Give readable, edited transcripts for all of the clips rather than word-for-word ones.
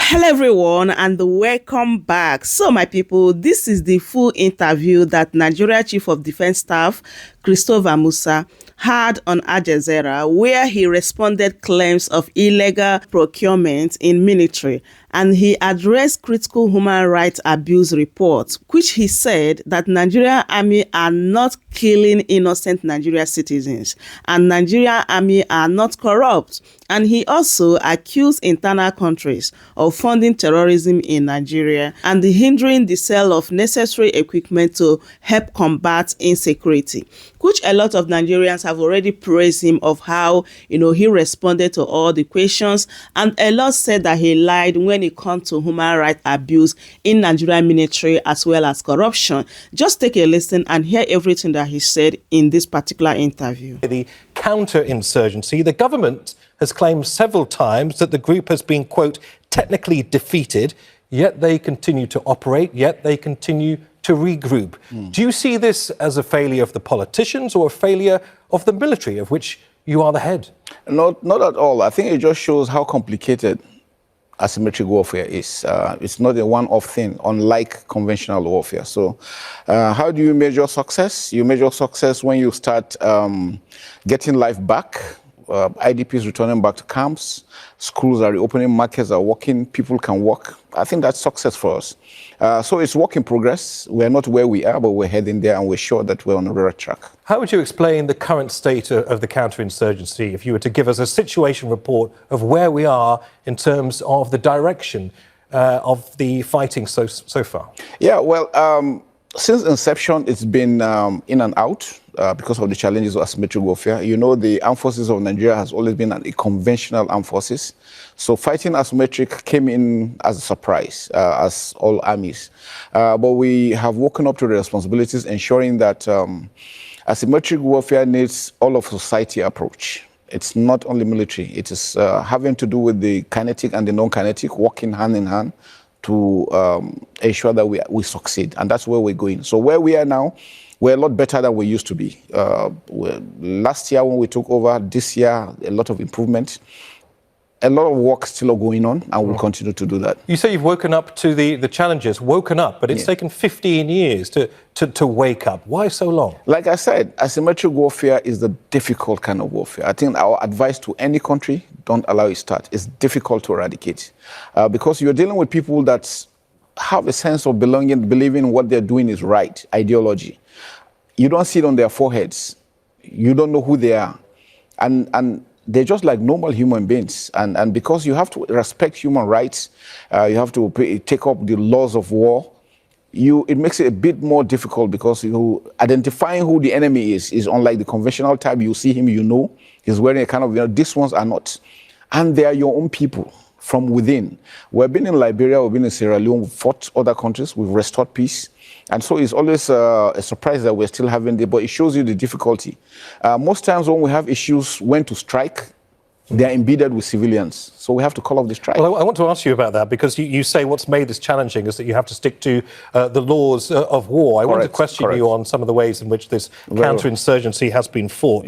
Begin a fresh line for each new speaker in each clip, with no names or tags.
Hello everyone and welcome back. So my people, this is the full interview that Nigeria Chief of Defense Staff Christopher Musa had on Aljazeera, where he responded claims of illegal procurement in military, and he addressed critical human rights abuse reports, which he said that Nigerian army are not killing innocent Nigerian citizens and Nigerian army are not corrupt. And he also accused internal countries of funding terrorism in Nigeria and hindering the sale of necessary equipment to help combat insecurity, which a lot of Nigerians have already praised him of how, he responded to all the questions, and a lot said that he lied when it comes to human rights abuse in Nigerian military as well as corruption. Just take a listen and hear everything that he said in this particular interview.
The counter-insurgency, the government has claimed several times that the group has been, quote, technically defeated, yet they continue to operate, yet they continue to regroup. Do you see this as a failure of the politicians or a failure of the military, of which you are the head?
Not at all. I think it just shows how complicated asymmetric warfare is. It's not a one-off thing, unlike conventional warfare. So how do you measure success? You measure success when you start getting life back. IDPs returning back to camps, schools are reopening, markets are working, people can work. I think that's success for us. So it's work in progress. We're not where we are, but we're heading there, and we're sure that we're on the right track.
How would you explain the current state of the counterinsurgency if you were to give us a situation report of where we are in terms of the direction of the fighting so far? Yeah,
well, since inception, it's been in and out because of the challenges of asymmetric warfare. The armed forces of Nigeria has always been a conventional armed forces. So fighting asymmetric came in as a surprise, as all armies. But we have woken up to the responsibilities, ensuring that asymmetric warfare needs all of society approach. It's not only military. It is having to do with the kinetic and the non-kinetic, working hand in hand to ensure that we succeed. And that's where we're going. So where we are now, we're a lot better than we used to be. Last year when we took over, this year, a lot of improvement. A lot of work still going on, and we'll continue to do that.
You say you've woken up to the challenges, but it's taken 15 years to wake up. Why so long?
Like I said, asymmetric warfare is the difficult kind of warfare. I think our advice to any country, don't allow it to start. It's difficult to eradicate because you're dealing with people that have a sense of belonging, believing what they're doing is right, ideology. You don't see it on their foreheads. You don't know who they are. And they're just like normal human beings. And because you have to respect human rights, you have to take up the laws of war, it makes it a bit more difficult because identifying who the enemy is unlike the conventional type. You see him, he's wearing a kind of, these ones are not. And they are your own people from within. We've been in Liberia, we've been in Sierra Leone, we've fought other countries, we've restored peace. And so it's always a surprise that we're still having it, but it shows you the difficulty. Most times when we have issues when to strike, they are embedded with civilians. So we have to call off the strike.
Well, I want to ask you about that because you say what's made this challenging is that you have to stick to the laws of war. I want to question you on some of the ways in which this counterinsurgency has been fought,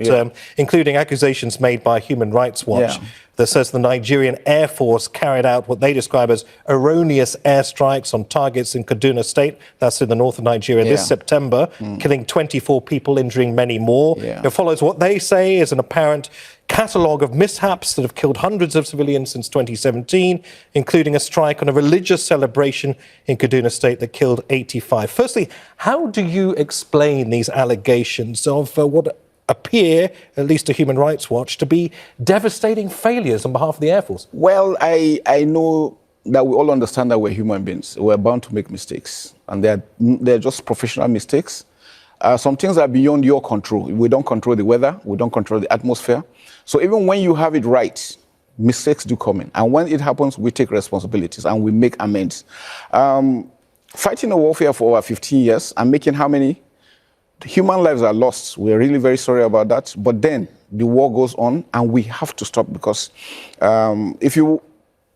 including accusations made by Human Rights Watch that says the Nigerian Air Force carried out what they describe as erroneous airstrikes on targets in Kaduna State, that's in the north of Nigeria, this September, killing 24 people, injuring many more. It follows what they say is an apparent catalogue of mishaps that have killed hundreds of civilians since 2017, including a strike on a religious celebration in Kaduna State that killed 85. Firstly, how do you explain these allegations of what appear, at least to Human Rights Watch, to be devastating failures on behalf of the Air Force?
Well, I know that we all understand that we're human beings. We're bound to make mistakes, and they're just professional mistakes. Some things are beyond your control. We don't control the weather. We don't control the atmosphere. So even when you have it right, mistakes do come in. And when it happens, we take responsibilities and we make amends. Fighting a warfare for over 15 years and making how many? Human lives are lost. We're really very sorry about that. But then the war goes on and we have to stop because if you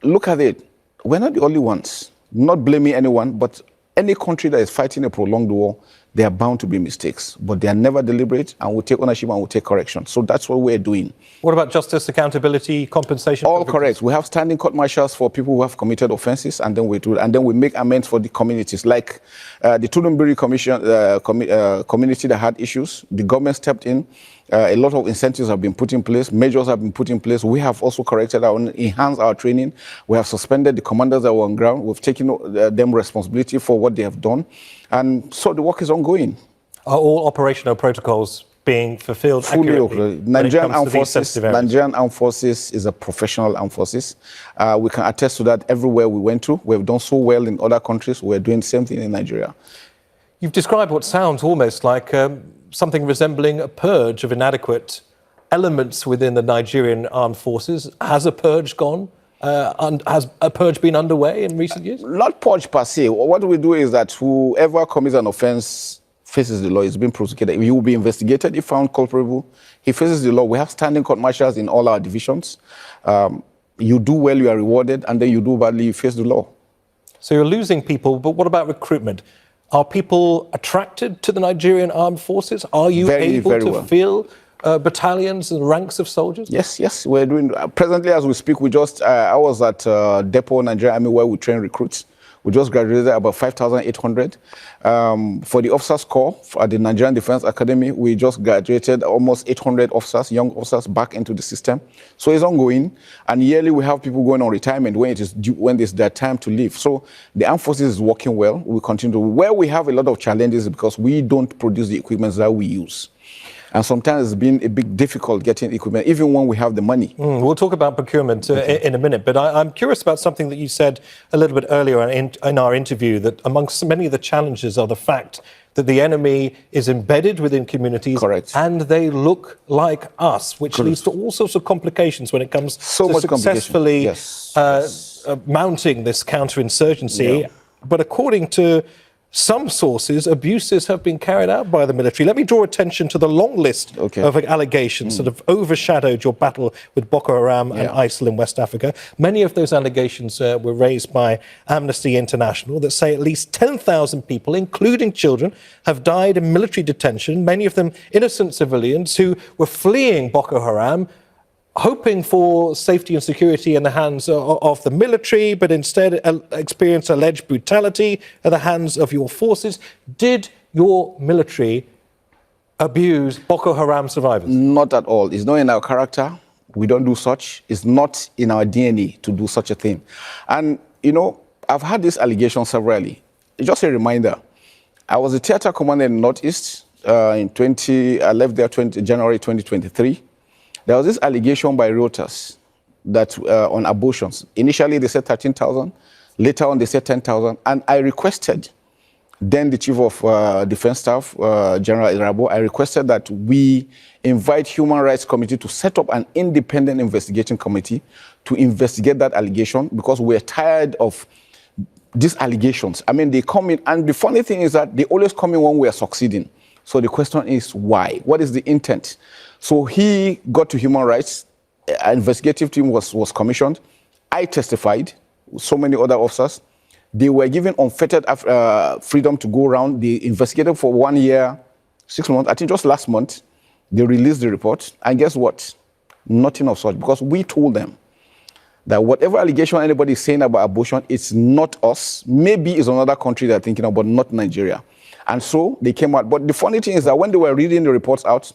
look at it, we're not the only ones. Not blaming anyone, but any country that is fighting a prolonged war, there are bound to be mistakes, but they are never deliberate, and we'll take ownership and we'll take correction. So that's what we're doing.
What about justice, accountability, compensation?
All correct. We have standing court martials for people who have committed offences, and then we make amends for the communities. Like the Tulumbiri community that had issues, the government stepped in. A lot of incentives have been put in place, measures have been put in place. We have also enhanced our training. We have suspended the commanders that were on ground. We've taken them responsibility for what they have done. And so the work is ongoing.
Are all operational protocols being fulfilled accurately?
Nigerian Armed Forces is a professional armed forces. We can attest to that everywhere we went to. We've done so well in other countries. We're doing the same thing in Nigeria.
You've described what sounds almost like something resembling a purge of inadequate elements within the Nigerian armed forces. Has a purge gone? Has a purge been underway in recent years?
Not purge per se. What we do is that whoever commits an offence faces the law, is being prosecuted. He will be investigated if found culpable. He faces the law. We have standing court martials in all our divisions. You do well, you are rewarded, and then you do badly, you face the law.
So you're losing people, but what about recruitment? Are people attracted to the Nigerian armed forces? Are you able to fill battalions and ranks of soldiers?
Yes, we're doing. Presently, as we speak, I was at Depot, Nigerian Army, where we train recruits. We just graduated about 5,800. For the officers corps at the Nigerian Defense Academy, we just graduated almost 800 officers, young officers, back into the system. So it's ongoing. And yearly, we have people going on retirement when it's their time to leave. So the armed forces is working well. We continue. Where we have a lot of challenges is because we don't produce the equipment that we use. And sometimes it's been a bit difficult getting equipment, even when we have the money.
We'll talk about procurement in a minute, but I'm curious about something that you said a little bit earlier in our interview, that amongst many of the challenges are the fact that the enemy is embedded within communities.
Correct.
And they look like us, which leads to all sorts of complications when it comes to successfully mounting this counterinsurgency. Yeah. But according to some sources, abuses have been carried out by the military. Let me draw attention to the long list of allegations that have overshadowed your battle with Boko Haram and ISIL in West Africa. Many of those allegations were raised by Amnesty International that say at least 10,000 people, including children, have died in military detention, many of them innocent civilians who were fleeing Boko Haram, hoping for safety and security in the hands of the military, but instead experience alleged brutality at the hands of your forces. Did your military abuse Boko Haram survivors?
Not at all. It's not in our character. We don't do such. It's not in our DNA to do such a thing. And, I've had this allegation severally. Just a reminder, I was a theater commander in the Northeast. I left there January 2023. There was this allegation by Reuters that on abortions. Initially, they said 13,000. Later on, they said 10,000. And I requested, then the Chief of Defense Staff, General Irabo, I requested that we invite Human Rights Committee to set up an independent investigating committee to investigate that allegation, because we're tired of these allegations. I mean, they come in, and the funny thing is that they always come in when we are succeeding. So the question is, why? What is the intent? So he got to human rights. An investigative team was commissioned. I testified, so many other officers. They were given unfettered freedom to go around. They investigated for 1 year, 6 months. I think just last month, they released the report. And guess what? Nothing of such, because we told them that whatever allegation anybody is saying about abortion, it's not us. Maybe it's another country they're thinking of, but not Nigeria. And so they came out. But the funny thing is that when they were reading the reports out,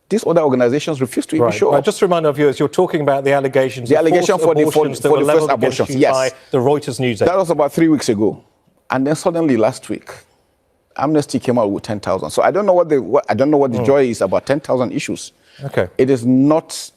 these other organizations refused to even show up.
Just to remind our viewers, you're talking about the allegations
for the first abortions,
by the Reuters news agency.
That was about 3 weeks ago. And then suddenly last week, Amnesty came out with 10,000. So I don't know what the joy is about 10,000 issues.
Okay.
It is not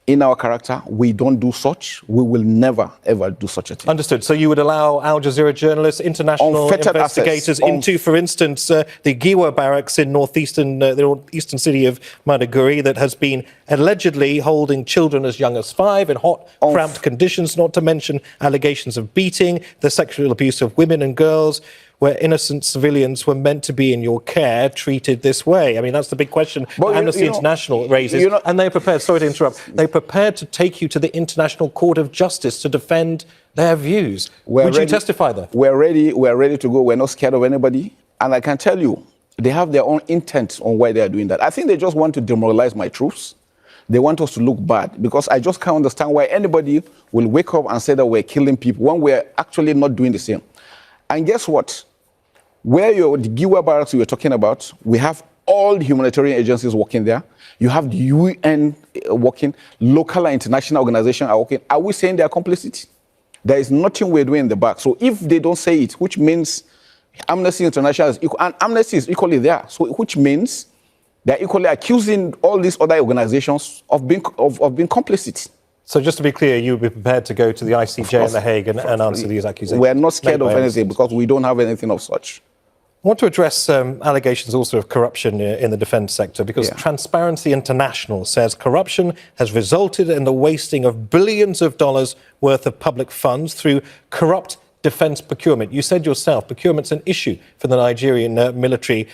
in our character. We don't do such. We will never, ever do such a thing.
Understood. So you would allow Al Jazeera journalists, international investigators into, for instance, the Giwa barracks in the northeastern city of Maiduguri that has been allegedly holding children as young as 5 in hot, cramped conditions, not to mention allegations of beating, the sexual abuse of women and girls, where innocent civilians were meant to be in your care, treated this way? I mean, that's the big question Amnesty International raises. And they're prepared, sorry to interrupt, they're prepared to take you to the International Court of Justice to defend their views. Would you testify there?
We're ready to go. We're not scared of anybody. And I can tell you, They have their own intent on why they are doing that. I think they just want to demoralize my troops. They want us to look bad, because I just can't understand why anybody will wake up and say that we're killing people when we're actually not doing the same. And guess what? Where the Giwa barracks you were talking about, we have all the humanitarian agencies working there. You have the UN working, local and international organizations are working. Are we saying they are complicit? There is nothing we're doing in the back. So if they don't say it, which means Amnesty International is equal, and Amnesty is equally there, so which means they're equally accusing all these other organizations of being complicit.
So just to be clear, you would be prepared to go to the ICJ in The Hague and answer these accusations?
We're not scared of anything because we don't have anything of such.
I want to address allegations also of corruption in the defence sector, because Transparency International says corruption has resulted in the wasting of billions of dollars worth of public funds through corrupt defence procurement. You said yourself, procurement's an issue for the Nigerian military.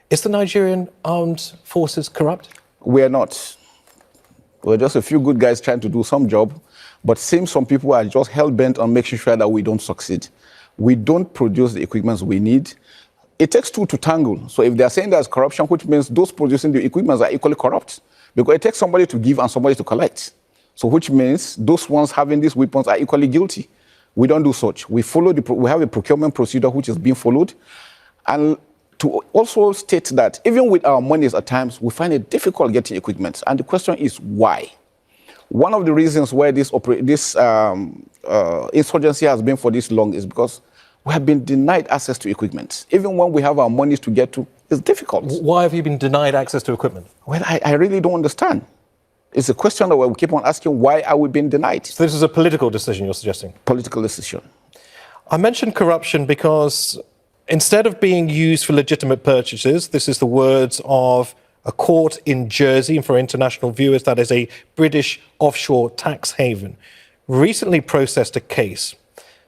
Is the Nigerian armed forces corrupt?
We're not. We're just a few good guys trying to do some job, but seems some people are just hell-bent on making sure that we don't succeed. We don't produce the equipment we need. It takes two to tangle. So if they're saying there's corruption, which means those producing the equipment are equally corrupt, because it takes somebody to give and somebody to collect. So which means those ones having these weapons are equally guilty. We don't do such. We have a procurement procedure which is being followed. And to also state that even with our monies at times, we find it difficult getting equipment. And the question is why? One of the reasons why this insurgency has been for this long is because we have been denied access to equipment. Even when we have our monies to get to, it's difficult.
Why have you been denied access to equipment?
Well, I really don't understand. It's a question that we keep on asking, why are we being denied?
So this is a political decision you're suggesting?
Political decision.
I mentioned corruption because instead of being used for legitimate purchases, this is the words of a court in Jersey, and for international viewers, that is a British offshore tax haven, recently processed a case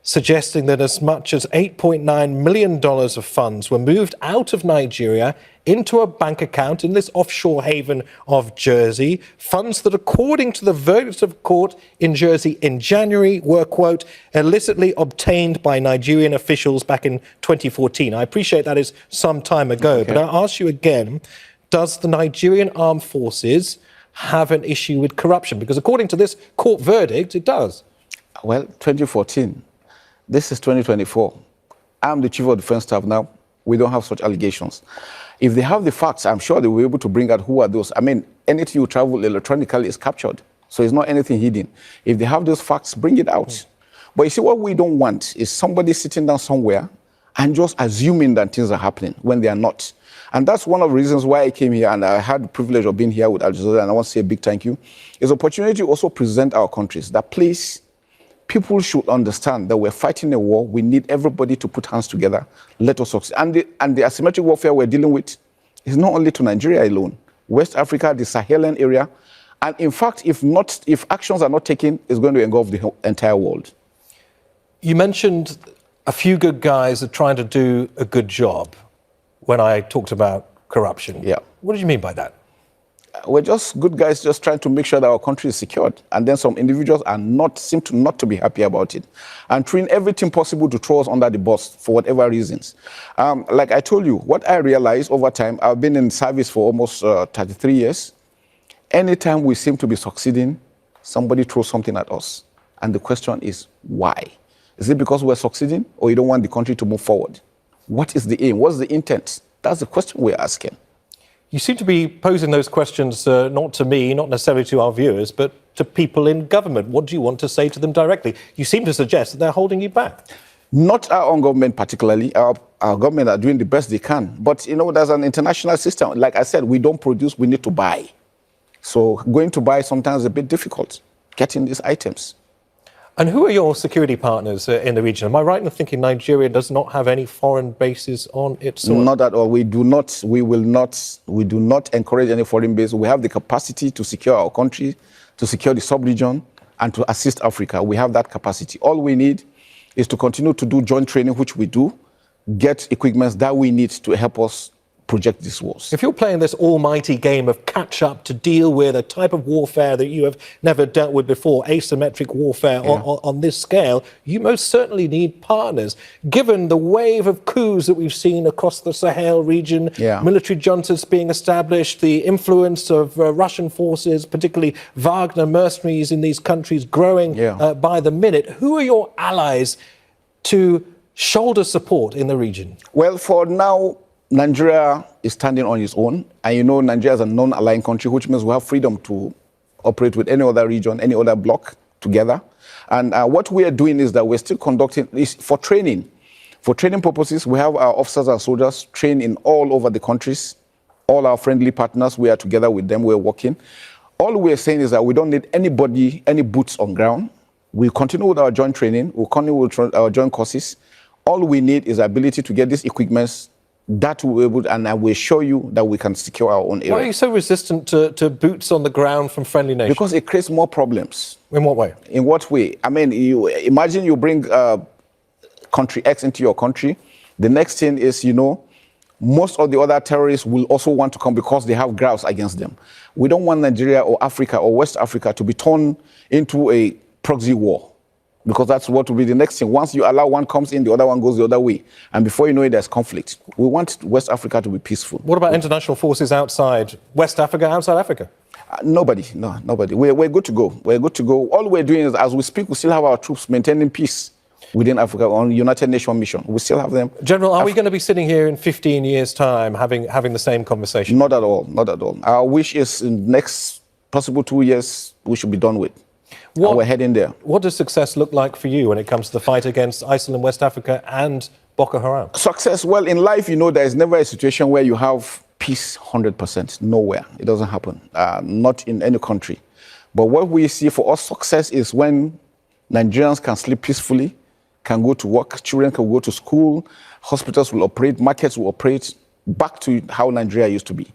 suggesting that as much as $8.9 million of funds were moved out of Nigeria into a bank account in this offshore haven of Jersey, funds that, according to the verdict of court in Jersey in January, were, quote, illicitly obtained by Nigerian officials back in 2014. I appreciate that is some time ago, but I ask you again, does the Nigerian armed forces have an issue with corruption? Because according to this court verdict, it does.
Well, 2014. This is 2024. I'm the Chief of Defense Staff now. We don't have such allegations. If they have the facts, I'm sure they will be able to bring out who are those. I mean, anything you travel electronically is captured. So it's not anything hidden. If they have those facts, bring it out. But you see, what we don't want is somebody sitting down somewhere and just assuming that things are happening when they are not. And that's one of the reasons why I came here, and I had the privilege of being here with Aljazeera, and I want to say a big thank you. It's an opportunity to also present our countries. That please, people should understand that we're fighting a war. We need everybody to put hands together. Let us succeed. And the asymmetric warfare we're dealing with is not only to Nigeria alone. West Africa, the Sahelian area. And in fact, if actions are not taken, it's going to engulf the entire world.
You mentioned a few good guys are trying to do a good job when I talked about corruption.
Yeah.
What did you mean by that?
We're just good guys just trying to make sure that our country is secured. And then some individuals seem to not to be happy about it and trying everything possible to throw us under the bus for whatever reasons. Like I told you, what I realized over time, I've been in service for almost 33 years. Anytime we seem to be succeeding, somebody throws something at us. And the question is, why? Is it because we're succeeding or you don't want the country to move forward? What is the aim? What's the intent? That's the question we're asking.
You seem to be posing those questions not to me, not necessarily to our viewers, but to people in government. What do you want to say to them directly? You seem to suggest that they're holding you back.
Not our own government particularly. Our government are doing the best they can. But, you know, there's an international system. Like I said, we don't produce, we need to buy. So going to buy sometimes is a bit difficult, getting these items.
And who are your security partners in the region? Am I right in thinking Nigeria does not have any foreign bases on its soil?
Not at all. We do not encourage any foreign base. We have the capacity to secure our country, to secure the sub-region, and to assist Africa. We have that capacity. All we need is to continue to do joint training, which we do, get equipment that we need to help us project these wars.
If you're playing this almighty game of catch-up to deal with a type of warfare that you have never dealt with before, asymmetric warfare on this scale, you most certainly need partners. Given the wave of coups that we've seen across the Sahel region, military juntas being established, the influence of Russian forces, particularly Wagner mercenaries in these countries growing by the minute, who are your allies to shoulder support in the region?
Well, for now, Nigeria is standing on its own. And you know, Nigeria is a non-aligned country, which means we have freedom to operate with any other region, any other bloc together. And what we are doing is that we're still conducting this for training. For training purposes, we have our officers and soldiers trained in all over the countries. All our friendly partners, we are together with them, we're working. All we're saying is that we don't need anybody, any boots on ground. We continue with our joint training, we'll continue with our joint courses. All we need is the ability to get these equipments that will be able to, and I will show you that we can secure our own area.
Why are you so resistant to boots on the ground from friendly nations?
Because it creates more problems.
In what way?
In what way? I mean, you imagine you bring country X into your country. The next thing is, you know, most of the other terrorists will also want to come because they have grounds against them. We don't want Nigeria or Africa or West Africa to be turned into a proxy war, because that's what will be the next thing. Once you allow one comes in, the other one goes the other way. And before you know it, there's conflict. We want West Africa to be peaceful.
What about international forces outside West Africa, outside Africa?
Nobody. We're good to go. We're good to go. All we're doing is, as we speak, we still have our troops maintaining peace within Africa on United Nations mission. We still have them.
General, are we going to be sitting here in 15 years' time having the same conversation?
Not at all. Not at all. Our wish is in the next possible 2 years, we should be done with. We're heading there.
What does success look like for you when it comes to the fight against ISIL in West Africa and Boko Haram?
Success? Well, in life, you know, there is never a situation where you have peace 100%. Nowhere. It doesn't happen. Not in any country. But what we see for us, success is when Nigerians can sleep peacefully, can go to work, children can go to school, hospitals will operate, markets will operate, back to how Nigeria used to be.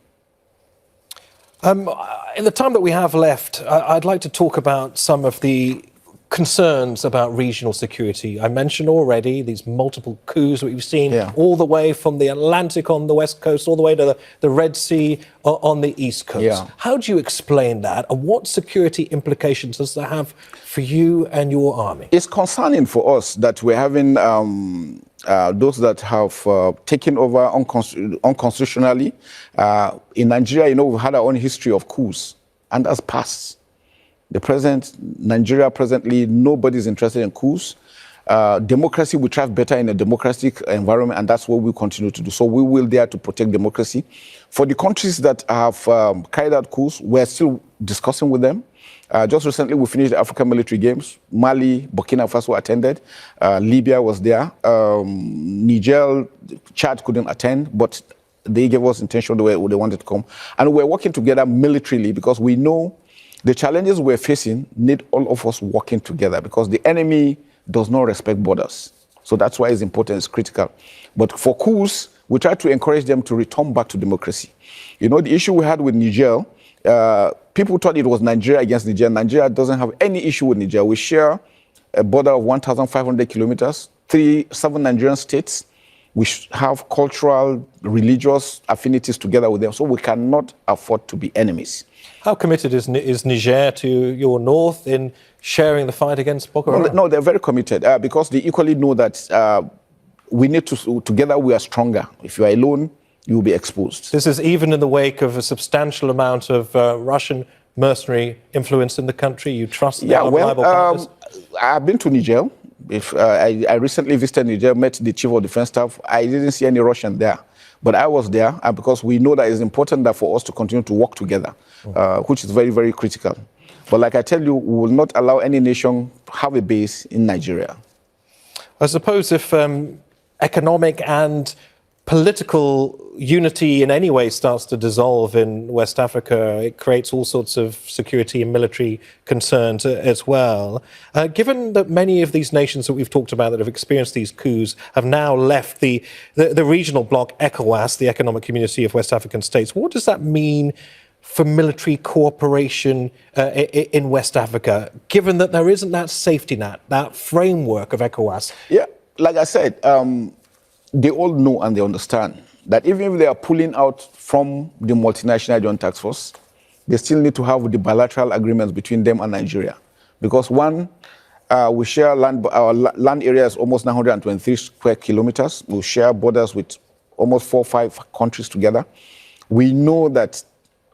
In the time that we have left, I'd like to talk about some of the concerns about regional security. I mentioned already these multiple coups that we've seen all the way from the Atlantic on the west coast, all the way to the Red Sea on the east coast. How do you explain that, and what security implications does that have for you and your army?
It's concerning for us that we're having those that have taken over unconstitutionally. In Nigeria, you know, we've had our own history of coups, and that's passed. Nigeria presently, nobody's interested in coups. Democracy will thrive better in a democratic environment, and that's what we continue to do. So we will there to protect democracy. For the countries that have carried out coups, we're still discussing with them. Just recently, we finished the African military games. Mali, Burkina Faso attended. Libya was there. Niger, Chad couldn't attend, but they gave us intention they wanted to come. And we're working together militarily because we know the challenges we're facing need all of us working together, because the enemy does not respect borders. So that's why it's important, it's critical. But for coups, we try to encourage them to return back to democracy. You know, the issue we had with Niger, people thought it was Nigeria against Niger. Nigeria doesn't have any issue with Niger. We share a border of 1,500 kilometers, 7 Nigerian states. We have cultural, religious affinities together with them, so we cannot afford to be enemies.
How committed is Niger to your north in sharing the fight against Boko Haram?
No, they're very committed because they equally know that we need to, together we are stronger. If you are alone, you will be exposed.
This is even in the wake of a substantial amount of Russian mercenary influence in the country. You trust the reliable partners?
I've been to Niger. I recently visited Niger, met the chief of defense staff. I didn't see any Russian there. But I was there because we know that it's important that for us to continue to work together, which is very, very critical. But like I tell you, we will not allow any nation to have a base in Nigeria.
I suppose if economic and political unity in any way starts to dissolve in West Africa, it creates all sorts of security and military concerns as well. Given that many of these nations that we've talked about that have experienced these coups have now left the regional bloc ECOWAS, the Economic Community of West African States, what does that mean for military cooperation in West Africa, given that there isn't that safety net, that framework of ECOWAS?
Yeah, like I said, they all know and they understand that even if they are pulling out from the multinational joint task force, they still need to have the bilateral agreements between them and Nigeria. Because one, we share land, our land area is almost 923 square kilometers. We share borders with almost 4 or 5 countries together. We know that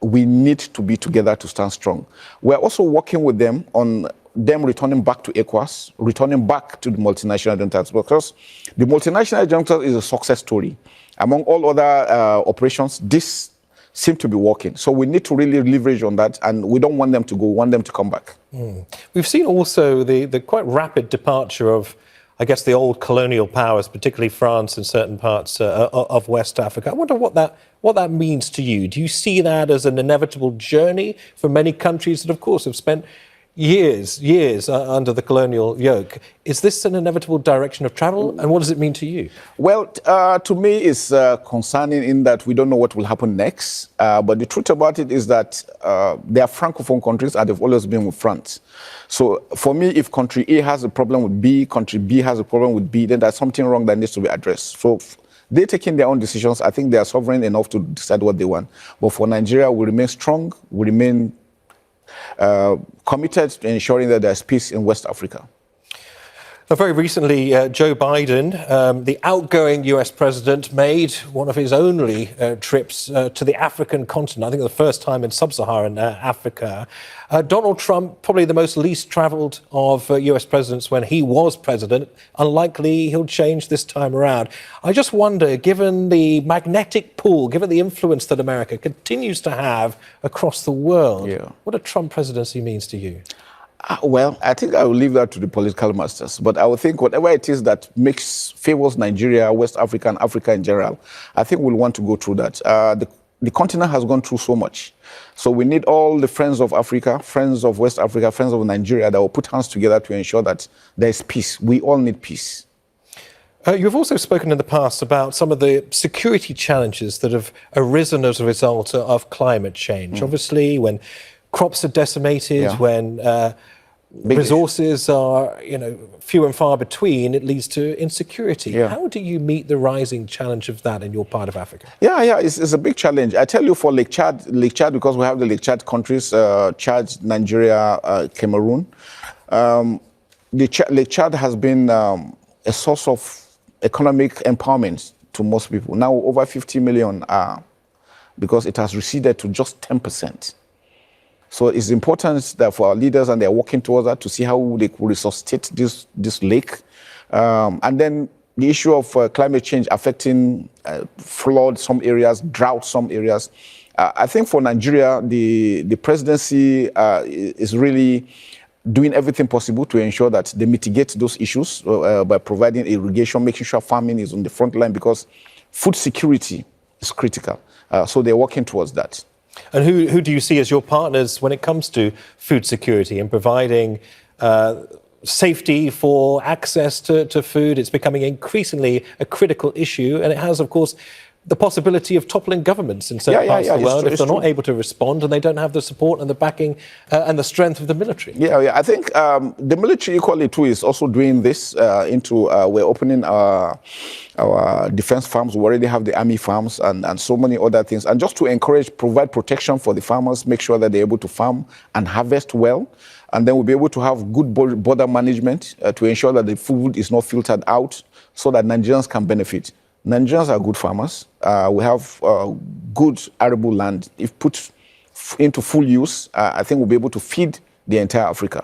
we need to be together to stand strong. We're also working with them on them returning back to ECOWAS, returning back to the multinational joint task force, because the multinational joint task force is a success story. Among all other operations, this seems to be working. So we need to really leverage on that, and we don't want them to go, we want them to come back.
We've seen also the quite rapid departure of, I guess, the old colonial powers, particularly France and certain parts of West Africa. I wonder what that means to you. Do you see that as an inevitable journey for many countries that, of course, have spent years under the colonial yoke? Is this an inevitable direction of travel, and what does it mean to you?
Well, to me, it's concerning in that we don't know what will happen next. But the truth about it is that they are Francophone countries, and they've always been with France. So for me, if country A has a problem with B, country B has a problem with B, then there's something wrong that needs to be addressed. So they're taking their own decisions. I think they are sovereign enough to decide what they want. But for Nigeria, we remain strong, we remain committed to ensuring that there's peace in West Africa.
Very recently, Joe Biden, the outgoing US president, made one of his only trips to the African continent, I think the first time in sub-Saharan Africa. Donald Trump, probably the most least travelled of US presidents when he was president. Unlikely he'll change this time around. I just wonder, given the magnetic pull, given the influence that America continues to have across the world, what a Trump presidency means to you.
Well, I think I will leave that to the political masters. But I would think whatever it is that favors Nigeria, West Africa, and Africa in general, I think we'll want to go through that. The continent has gone through so much. So we need all the friends of Africa, friends of West Africa, friends of Nigeria that will put hands together to ensure that there is peace. We all need peace.
You've also spoken in the past about some of the security challenges that have arisen as a result of climate change. Obviously, when crops are decimated, when resources are, few and far between, it leads to insecurity. How do you meet the rising challenge of that in your part of Africa?
It's a big challenge. I tell you, for Lake Chad, because we have the Lake Chad countries, Chad, Nigeria, Cameroon. Lake Chad has been a source of economic empowerment to most people. Now over 50 million are, because it has receded to just 10%. So it's important that for our leaders, and they're working towards that, to see how they could resuscitate this lake. And then the issue of climate change affecting flood some areas, drought some areas. I think for Nigeria, the presidency is really doing everything possible to ensure that they mitigate those issues by providing irrigation, making sure farming is on the front line, because food security is critical. So they're working towards that.
And who do you see as your partners when it comes to food security and providing safety for access to food? It's becoming increasingly a critical issue, and it has, of course, the possibility of toppling governments in certain parts of the world if they're not able to respond and they don't have the support and the backing and the strength of the military.
I think the military equally too is also doing this we're opening our defense farms. We already have the army farms and so many other things. And just to provide protection for the farmers, make sure that they're able to farm and harvest well. And then we'll be able to have good border management to ensure that the food is not filtered out so that Nigerians can benefit. Nigerians are good farmers. We have good arable land. If put into full use, I think we'll be able to feed the entire Africa.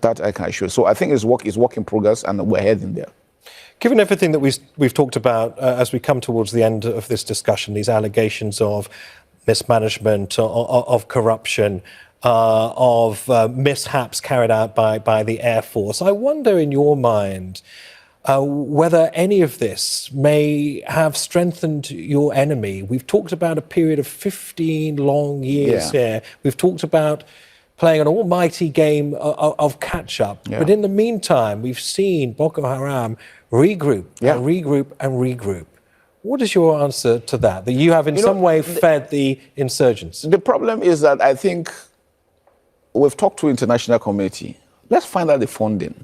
That I can assure. So I think it's work in progress, and we're heading there.
Given everything that we've talked about as we come towards the end of this discussion, these allegations of mismanagement, of corruption, of mishaps carried out by the Air Force, I wonder, in your mind, whether any of this may have strengthened your enemy. We've talked about a period of 15 long years here. We've talked about playing an almighty game of catch-up. But in the meantime, we've seen Boko Haram regroup and regroup and regroup. What is your answer to that? That you have in some way fed the insurgents?
The problem is that I think we've talked to the international community. Let's find out the funding.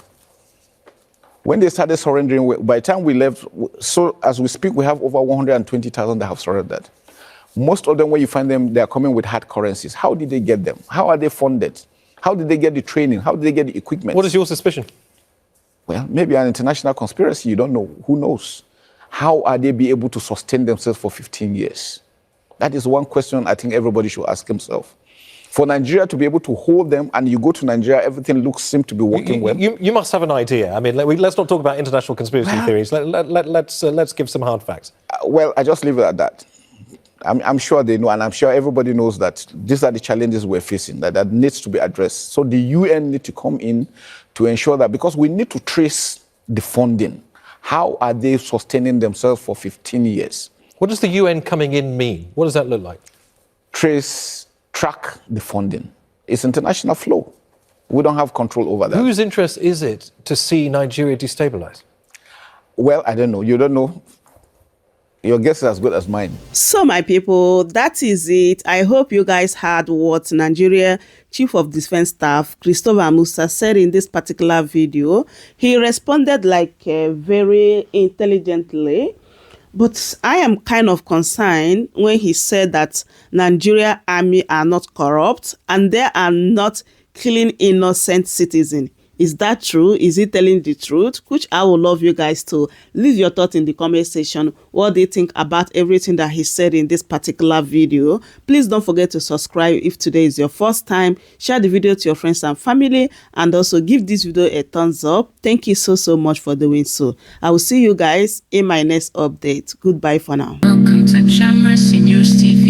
When they started surrendering, by the time we left, so as we speak, we have over 120,000 that have surrendered. Most of them, when you find them, they are coming with hard currencies. How did they get them? How are they funded? How did they get the training? How did they get the equipment?
What is your suspicion?
Well, maybe an international conspiracy. You don't know. Who knows? How are they be able to sustain themselves for 15 years? That is one question I think everybody should ask himself. For Nigeria to be able to hold them, and you go to Nigeria, everything seems to be working well.
You must have an idea. I mean, let's not talk about international conspiracy theories. Let's give some hard facts.
Well, I just leave it at that. I'm sure they know, and I'm sure everybody knows that these are the challenges we're facing, that needs to be addressed. So the UN need to come in to ensure that, because we need to trace the funding. How are they sustaining themselves for 15 years?
What does the UN coming in mean? What does that look like?
Track the funding. It's international flow. We don't have control over that.
Whose interest is it to see Nigeria destabilized?
Well, I don't know. You don't know. Your guess is as good as mine.
So, my people, that is it. I hope you guys heard what Nigeria Chief of Defense Staff Christopher Musa said in this particular video. He responded very intelligently, but I am kind of concerned when he said that Nigeria army are not corrupt and they are not killing innocent citizens. Is that true? Is he telling the truth? Which I would love you guys to leave your thoughts in the comment section. What do you think about everything that he said in this particular video? Please don't forget to subscribe if today is your first time. Share the video to your friends and family, and also give this video a thumbs up. Thank you so much for doing so. I will see you guys in my next update. Goodbye for now.
Welcome to Amnesty News TV.